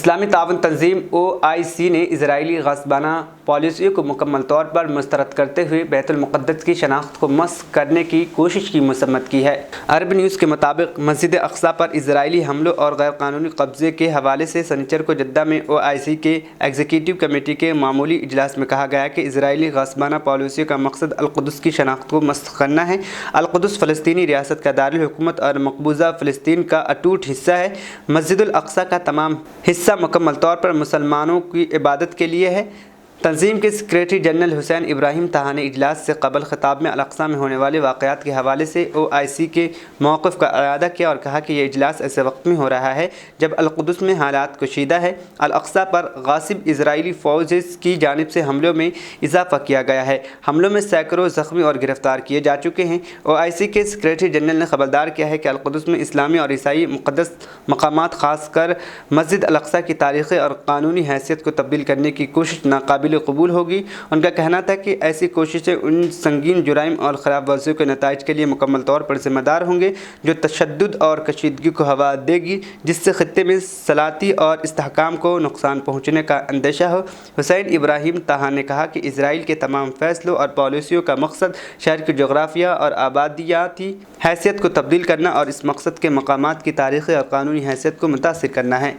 اسلامی تعاون تنظیم OIC نے اسرائیلی غاصبانہ پالیسیوں کو مکمل طور پر مسترد کرتے ہوئے بیت المقدس کی شناخت کو مسخ کرنے کی کوشش کی مذمت کی ہے۔ عرب نیوز کے مطابق مسجد اقصی پر اسرائیلی حملوں اور غیر قانونی قبضے کے حوالے سے سنیچر کو جدہ میں OIC کے ایگزیکٹو کمیٹی کے معمولی اجلاس میں کہا گیا کہ اسرائیلی غاصبانہ پالیسیوں کا مقصد القدس کی شناخت کو مسخ کرنا ہے۔ القدس فلسطینی ریاست کا دارالحکومت اور مقبوضہ فلسطین کا اٹوٹ حصہ ہے۔ مسجد الاقصی کا تمام حصہ مکمل طور پر مسلمانوں کی عبادت کے لیے ہے۔ تنظیم کے سیکریٹری جنرل حسین ابراہیم طہا نے اجلاس سے قبل خطاب میں الاقصی میں ہونے والے واقعات کے حوالے سے OIC کے موقف کا اعادہ کیا اور کہا کہ یہ اجلاس ایسے وقت میں ہو رہا ہے جب القدس میں حالات کشیدہ ہے۔ الاقصی پر غاصب اسرائیلی فوجز کی جانب سے حملوں میں اضافہ کیا گیا ہے۔ حملوں میں سینکڑوں زخمی اور گرفتار کیے جا چکے ہیں۔ OIC کے سیکریٹری جنرل نے خبردار کیا ہے کہ القدس میں اسلامی اور عیسائی مقدس مقامات خاص کر مسجد الاقصی کی تاریخی اور قانونی حیثیت کو تبدیل کرنے کی کوشش ناقابل قبول ہوگی۔ ان کا کہنا تھا کہ ایسی کوششیں ان سنگین جرائم اور خراب ورزیوں کے نتائج کے لیے مکمل طور پر ذمہ دار ہوں گے جو تشدد اور کشیدگی کو ہوا دے گی، جس سے خطے میں سلامتی اور استحکام کو نقصان پہنچنے کا اندیشہ ہو۔ حسین ابراہیم طہا نے کہا کہ اسرائیل کے تمام فیصلوں اور پالیسیوں کا مقصد شہر کی جغرافیہ اور آبادیاتی حیثیت کو تبدیل کرنا اور اس مقصد کے مقامات کی تاریخی اور قانونی حیثیت کو متاثر کرنا ہے۔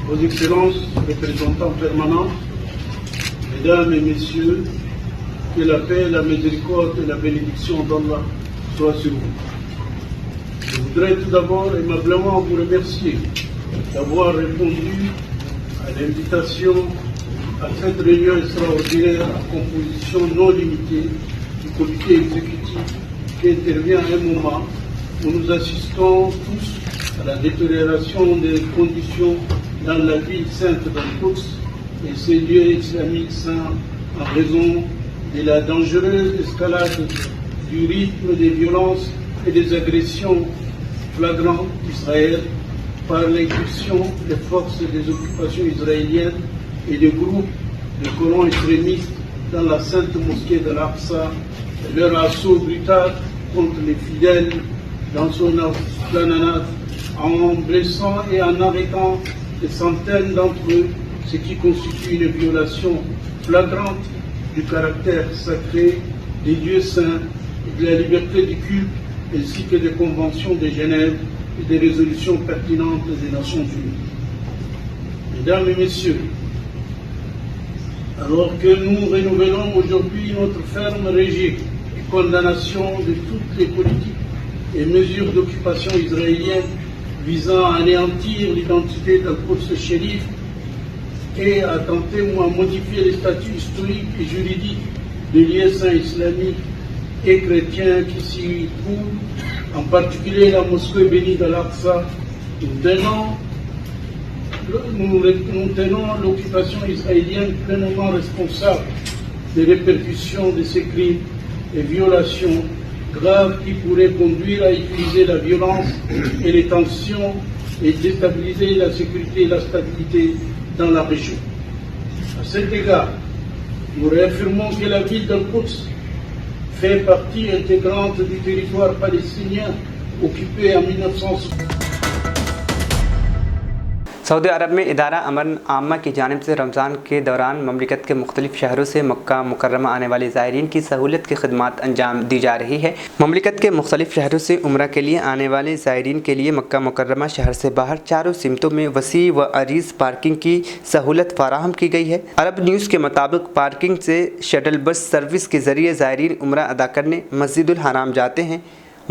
Vos Excellences, représentants permanents, Mesdames et Messieurs, que la paix, la miséricorde et la bénédiction d'Allah soient sur vous. Je voudrais tout d'abord aimablement vous remercier d'avoir répondu à l'invitation à cette réunion extraordinaire à composition non limitée du comité exécutif qui intervient à un moment où nous assistons tous à la détérioration des conditions dans la ville sainte d'Al-Quds et ses lieux islamiques saints en raison de la dangereuse escalade du rythme des violences et des agressions flagrantes d'Israël par l'incursion des forces des occupations israéliennes et des groupes de colons extrémistes dans la sainte mosquée de l'Aqsa et leur assaut brutal contre les fidèles dans son esplanade en blessant et en arrêtant des centaines d'entre eux, ce qui constitue une violation flagrante du caractère sacré des lieux saints et de la liberté du culte, ainsi que des conventions de Genève et des résolutions pertinentes des Nations Unies. Mesdames et Messieurs, alors que nous renouvelons aujourd'hui notre ferme rejet et condamnation de toutes les politiques et mesures d'occupation israélienne visant à anéantir l'identité d'Al-Quds Chérif et à tenter ou à modifier les statuts historiques et juridiques des lieux saints islamiques et chrétiens qui s'y trouvent, en particulier la mosquée bénie d'Al-Aqsa, nous tenons l'occupation israélienne pleinement responsable des répercussions de ces crimes et violations graves qui pourraient conduire à utiliser la violence et les tensions et déstabiliser la sécurité et la stabilité dans la région. À cet égard, nous réaffirmons que la ville d'Al-Quds fait partie intégrante du territoire palestinien occupé en 1960. سعودی عرب میں ادارہ امن عامہ کی جانب سے رمضان کے دوران مملکت کے مختلف شہروں سے مکہ مکرمہ آنے والے زائرین کی سہولت کی خدمات انجام دی جا رہی ہے۔ مملکت کے مختلف شہروں سے عمرہ کے لیے آنے والے زائرین کے لیے مکہ مکرمہ شہر سے باہر چاروں سمتوں میں وسیع و عریض پارکنگ کی سہولت فراہم کی گئی ہے۔ عرب نیوز کے مطابق پارکنگ سے شٹل بس سروس کے ذریعے زائرین عمرہ ادا کرنے مسجد الحرام جاتے ہیں۔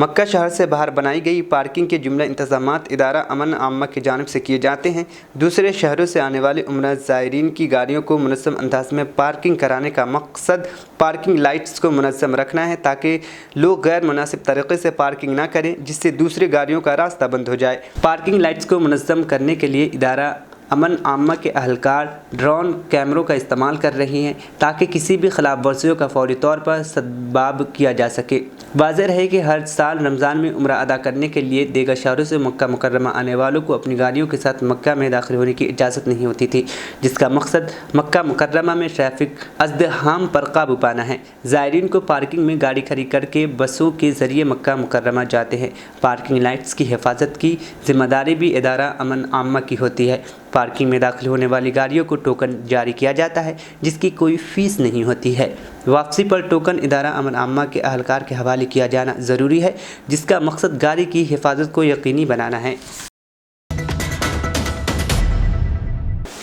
مکہ شہر سے باہر بنائی گئی پارکنگ کے جملہ انتظامات ادارہ امن عامہ کی جانب سے کیے جاتے ہیں۔ دوسرے شہروں سے آنے والے عمرہ زائرین کی گاڑیوں کو منظم انداز میں پارکنگ کرانے کا مقصد پارکنگ لائٹس کو منظم رکھنا ہے تاکہ لوگ غیر مناسب طریقے سے پارکنگ نہ کریں جس سے دوسری گاڑیوں کا راستہ بند ہو جائے۔ پارکنگ لائٹس کو منظم کرنے کے لیے ادارہ امن عامہ کے اہلکار ڈرون کیمروں کا استعمال کر رہی ہیں تاکہ کسی بھی خلاف ورزیوں کا فوری طور پر سدباب کیا جا سکے۔ واضح رہے کہ ہر سال رمضان میں عمرہ ادا کرنے کے لیے دیگر شہروں سے مکہ مکرمہ آنے والوں کو اپنی گاڑیوں کے ساتھ مکہ میں داخل ہونے کی اجازت نہیں ہوتی تھی، جس کا مقصد مکہ مکرمہ میں ٹریفک ازدحام پر قابو پانا ہے۔ زائرین کو پارکنگ میں گاڑی کھڑی کر کے بسوں کے ذریعے مکہ مکرمہ جاتے ہیں۔ پارکنگ لائٹس کی حفاظت کی ذمہ داری بھی ادارہ امن عامہ کی ہوتی ہے۔ پارکنگ میں داخل ہونے والی گاڑیوں کو ٹوکن جاری کیا جاتا ہے جس کی کوئی فیس نہیں ہوتی ہے۔ واپسی پر ٹوکن ادارہ امن عامہ کے اہلکار کے حوالے کیا جانا ضروری ہے، جس کا مقصد گاڑی کی حفاظت کو یقینی بنانا ہے۔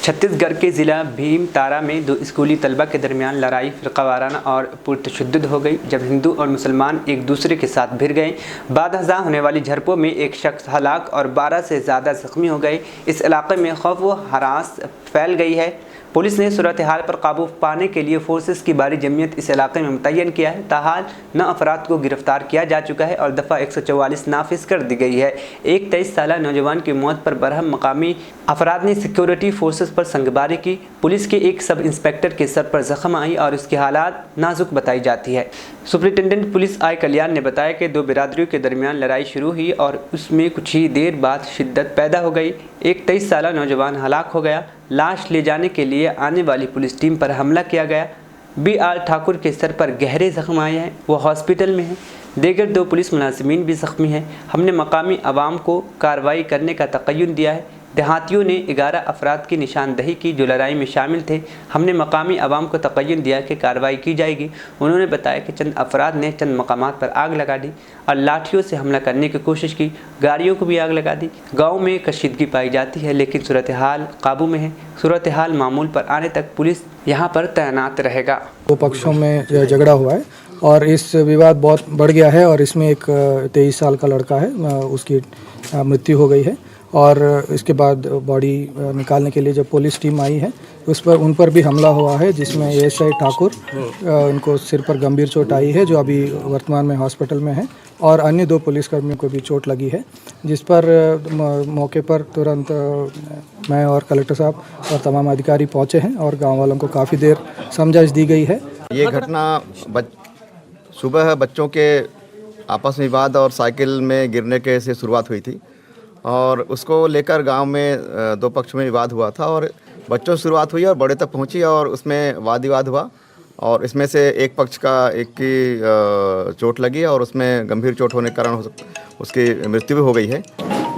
چھتیس گڑھ کے ضلع بھیم تارا میں دو اسکولی طلبہ کے درمیان لڑائی فرقہ وارانہ اور پرتشدد ہو گئی جب ہندو اور مسلمان ایک دوسرے کے ساتھ بھڑ گئے۔ بعد ازاں ہونے والی جھڑپوں میں ایک شخص ہلاک اور 12 سے زیادہ زخمی ہو گئے۔ اس علاقے میں خوف و ہراس پھیل گئی ہے۔ پولیس نے صورتحال پر قابو پانے کے لیے فورسز کی بڑی جمعیت اس علاقے میں متعین کیا ہے۔ تاحال 9 افراد کو گرفتار کیا جا چکا ہے اور دفعہ 144 نافذ کر دی گئی ہے۔ ایک 23 سالہ نوجوان کی موت پر برہم مقامی افراد نے سیکیورٹی فورسز پر سنگباری کی۔ پولیس کے ایک سب انسپکٹر کے سر پر زخم آئی اور اس کی حالت نازک بتائی جاتی ہے۔ سپرنٹنڈنٹ پولیس آئی کلیان نے بتایا کہ دو برادریوں کے درمیان لڑائی شروع ہوئی اور اس میں کچھ ہی دیر بعد شدت پیدا ہو گئی۔ ایک 23 سالہ نوجوان ہلاک ہو گیا۔ لاش لے جانے کے لیے آنے والی پولیس ٹیم پر حملہ کیا گیا۔ بی آر ٹھاکر کے سر پر گہرے زخم آئے ہیں، وہ ہاسپٹل میں ہیں۔ دیگر 2 پولیس ملازمین بھی زخمی ہیں۔ ہم نے مقامی عوام کو کارروائی کرنے کا تقین دیا ہے۔ دیہاتیوں نے 11 افراد کی نشاندہی کی جو لڑائی میں شامل تھے۔ ہم نے مقامی عوام کو تقین دیا کہ کارروائی کی جائے گی۔ انہوں نے بتایا کہ چند افراد نے چند مقامات پر آگ لگا دی اور لاٹھیوں سے حملہ کرنے کی کوشش کی، گاڑیوں کو بھی آگ لگا دی۔ گاؤں میں کشیدگی پائی جاتی ہے لیکن صورتحال قابو میں ہے۔ صورتحال معمول پر آنے تک پولیس یہاں پر تعینات رہے گا۔ دو پکشوں میں جھگڑا ہوا ہے اور اس وواد بہت بڑھ گیا ہے اور اس میں ایک 23 سال کا لڑکا ہے، اس کی مرتیو ہو گئی ہے اور اس کے بعد باڈی نکالنے کے لیے جب پولیس ٹیم آئی ہے ان پر بھی حملہ ہوا ہے جس میں ایس آئی ٹھاکر ان کو سر پر گمبھیر چوٹ آئی ہے جو ابھی ورتمان میں ہاسپٹل میں ہے اور انیہ 2 پولیس کرمیوں کو بھی چوٹ لگی ہے، جس پر موقع پر ترنت میں اور کلکٹر صاحب اور تمام ادھیکاری پہنچے ہیں اور گاؤں والوں کو کافی دیر سمجھائش دی گئی ہے۔ یہ گھٹنا صبح بچوں کے آپس میں وواد اور سائیکل میں گرنے کے سے شروعات ہوئی تھی اور اس کو لے کر گاؤں میں 2 پکش میں وواد ہوا تھا اور بچوں سے شروعات ہوئی اور بڑے تک پہنچی اور اس میں واد وواد ہوا اور اس میں سے ایک پکش کا ایک کی چوٹ لگی اور اس میں گمبھیر چوٹ ہونے کے کارن اس کی مرتیو بھی ہو گئی ہے۔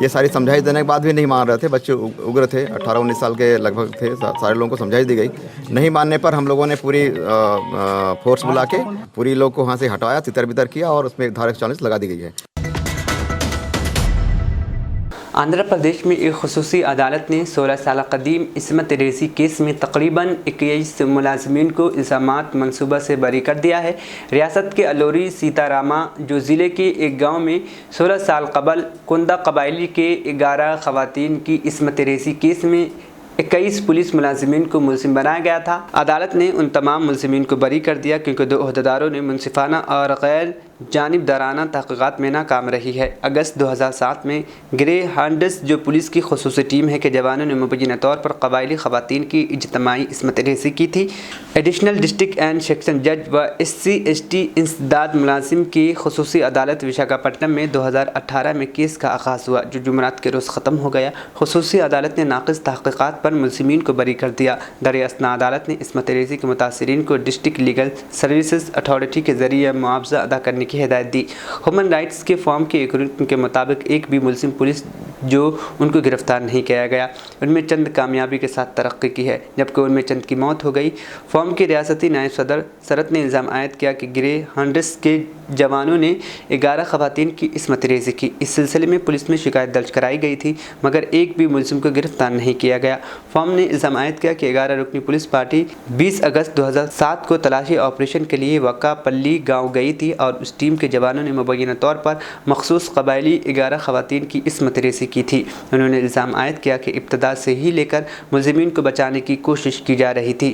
یہ ساری سمجھائش دینے کے بعد بھی نہیں مان رہے تھے، بچے اگر تھے 18-19 سال کے لگ بھگ تھے، سارے لوگوں کو سمجھائش دی گئی۔ نہیں ماننے پر ہم لوگوں نے پوری فورس بلا کے پوری لوگ کو وہاں سے ہٹایا، تتر بتر کیا اور اس میں ایک دھارا 140 لگا دی گئی ہے۔ آندھرا پردیش میں ایک خصوصی عدالت نے 16 سالہ قدیم عصمت ریزی کیس میں تقریباً 21 ملازمین کو الزامات منصوبہ سے بری کر دیا ہے۔ ریاست کے الوری سیتا راما جو ضلع کے ایک گاؤں میں 16 سال قبل کندہ قبائلی کے 11 خواتین کی عصمت ریزی کیس میں 21 پولیس ملازمین کو ملزم بنایا گیا تھا۔ عدالت نے ان تمام ملزمین کو بری کر دیا کیونکہ 2 عہدیداروں نے منصفانہ اور غیر جانبدارانہ تحقیقات میں ناکام رہی ہے۔ اگست 2007 میں گرے ہانڈس جو پولیس کی خصوصی ٹیم ہے کے جوانوں نے مبینہ طور پر قبائلی خواتین کی اجتماعی عصمت ریزی کی تھی۔ ایڈیشنل ڈسٹرکٹ اینڈ سیکشن جج و SC/ST انسداد ملازم کی خصوصی عدالت وشاکھاپٹنم میں 2018 میں کیس کا آغاز ہوا جو جمعرات کے روز ختم ہو گیا۔ خصوصی عدالت نے ناقص تحقیقات پر ملزمین کو بری کر دیا۔ دراصل عدالت نے عصمت ریزی کے متاثرین کو ڈسٹرکٹ لیگل سروسز اتھارٹی کے ذریعے معاوضہ ادا کرنے کی ہدایت دی۔ ہیومن رائٹس کے فارم کے ایک رکن کے مطابق ایک بھی ملزم پولیس جو ان کو گرفتار نہیں کیا گیا، ان میں چند کامیابی کے ساتھ ترقی کی ہے جبکہ ان میں چند کی موت ہو گئی۔ فارم کے ریاستی نائب صدر سرت نے الزام عائد کیا کہ گرے ہانڈس کے جوانوں نے 11 خواتین کی عصمت ریزی کی۔ اس سلسلے میں پولیس میں شکایت درج کرائی گئی تھی مگر ایک بھی ملزم کو گرفتار نہیں کیا گیا۔ فارم نے الزام عائد کیا کہ 11 رکنی پولیس پارٹی 20 اگست 2007 کو تلاشی آپریشن کے لیے وکا پلی گاؤں گئی تھی اور اس ٹیم کے جوانوں نے مبینہ طور پر مخصوص قبائلی 11 خواتین کی عصمت ریزی کی تھی۔ انہوں نے الزام عائد کیا کہ ابتدا سے ہی لے کر ملزمین کو بچانے کی کوشش کی جا رہی تھی۔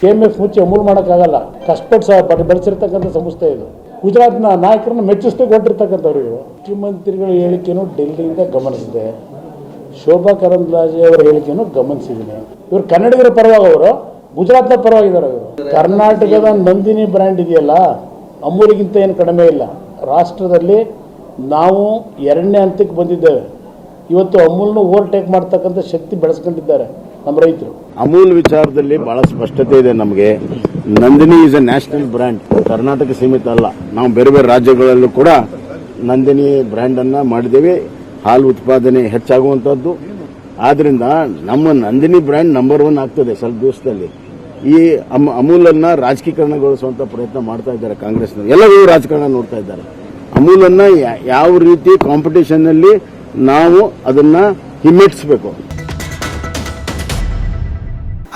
KMF ಮುಚ್ಚಿ ಅಮೂಲ್ ಮಾಡೋಕ್ಕಾಗಲ್ಲ, ಕಷ್ಟಪಟ್ಟು ಬೆಳೆಸಿರ್ತಕ್ಕಂಥ ಸಂಸ್ಥೆ ಇದು. ಗುಜರಾತ್ನ ನಾಯಕರನ್ನು ಮೆಚ್ಚಿಸಲಿಕ್ಕೆ ಹೊರಟಿರ್ತಕ್ಕಂಥವ್ರು ಇವರು. ಮುಖ್ಯಮಂತ್ರಿಗಳ ಹೇಳಿಕೆಯನ್ನು ಡೆಲ್ಲಿಯಿಂದ ಗಮನಿಸಿದೆ, ಶೋಭಾ ಕರಂದ್ಲಾಜೆ ಅವರ ಹೇಳಿಕೆಯನ್ನು ಗಮನಿಸಿದ್ದೀನಿ. ಇವರು ಕನ್ನಡಿಗರ ಪರವಾಗಿ ಅವರು ಗುಜರಾತ್ನ ಪರವಾಗಿದ್ದಾರೆ. ಇವರು ಕರ್ನಾಟಕದ ನಂದಿನಿ ಬ್ರ್ಯಾಂಡ್ ಇದೆಯಲ್ಲ, ಅಮೂಲಿಗಿಂತ ಏನು ಕಡಿಮೆ ಇಲ್ಲ. ರಾಷ್ಟ್ರದಲ್ಲಿ ನಾವು 2ನೇ ಹಂತಕ್ಕೆ ಬಂದಿದ್ದೇವೆ. ಇವತ್ತು ಅಮೂಲ್ನ ಓವರ್ಟೇಕ್ ಮಾಡ್ತಕ್ಕಂಥ ಶಕ್ತಿ ಬೆಳೆಸ್ಕೊಂಡಿದ್ದಾರೆ ನಮ್ಮ ರೈತರು. ಅಮೂಲ್ ವಿಚಾರದಲ್ಲಿ ಬಹಳ ಸ್ಪಷ್ಟತೆ ಇದೆ ನಮಗೆ. Nandini is A national brand, Karnataka ಸೀಮಿತ ಅಲ್ಲ. ನಾವು ಬೇರೆ ಬೇರೆ ರಾಜ್ಯಗಳಲ್ಲೂ ಕೂಡ ನಂದಿನಿ ಬ್ರ್ಯಾಂಡ್ ಅನ್ನ ಮಾಡಿದ್ದೇವೆ. ಹಾಲು ಉತ್ಪಾದನೆ ಹೆಚ್ಚಾಗುವಂತದ್ದು. ಆದ್ರಿಂದ ನಮ್ಮ ನಂದಿನಿ ಬ್ರ್ಯಾಂಡ್ ನಂಬರ್ 1 ಆಗ್ತದೆ ಸ್ವಲ್ಪ ದಿವಸದಲ್ಲಿ. ಈ ಅಮೂಲನ್ನ ರಾಜಕೀಕರಣಗೊಳಿಸುವಂತ ಪ್ರಯತ್ನ ಮಾಡ್ತಾ ಇದ್ದಾರೆ ಕಾಂಗ್ರೆಸ್ನವರು. ಎಲ್ಲರೂ ರಾಜಕಾರಣ ನೋಡ್ತಾ ಇದ್ದಾರೆ. ಅಮೂಲನ್ನ ಯಾವ ರೀತಿ ಕಾಂಪಿಟೇಷನ್ ನಲ್ಲಿ ನಾವು ಅದನ್ನ ಹಿಮ್ಮೆಟ್ಟಿಸಬೇಕು.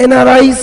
NRIs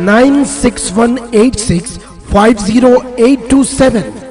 9618650827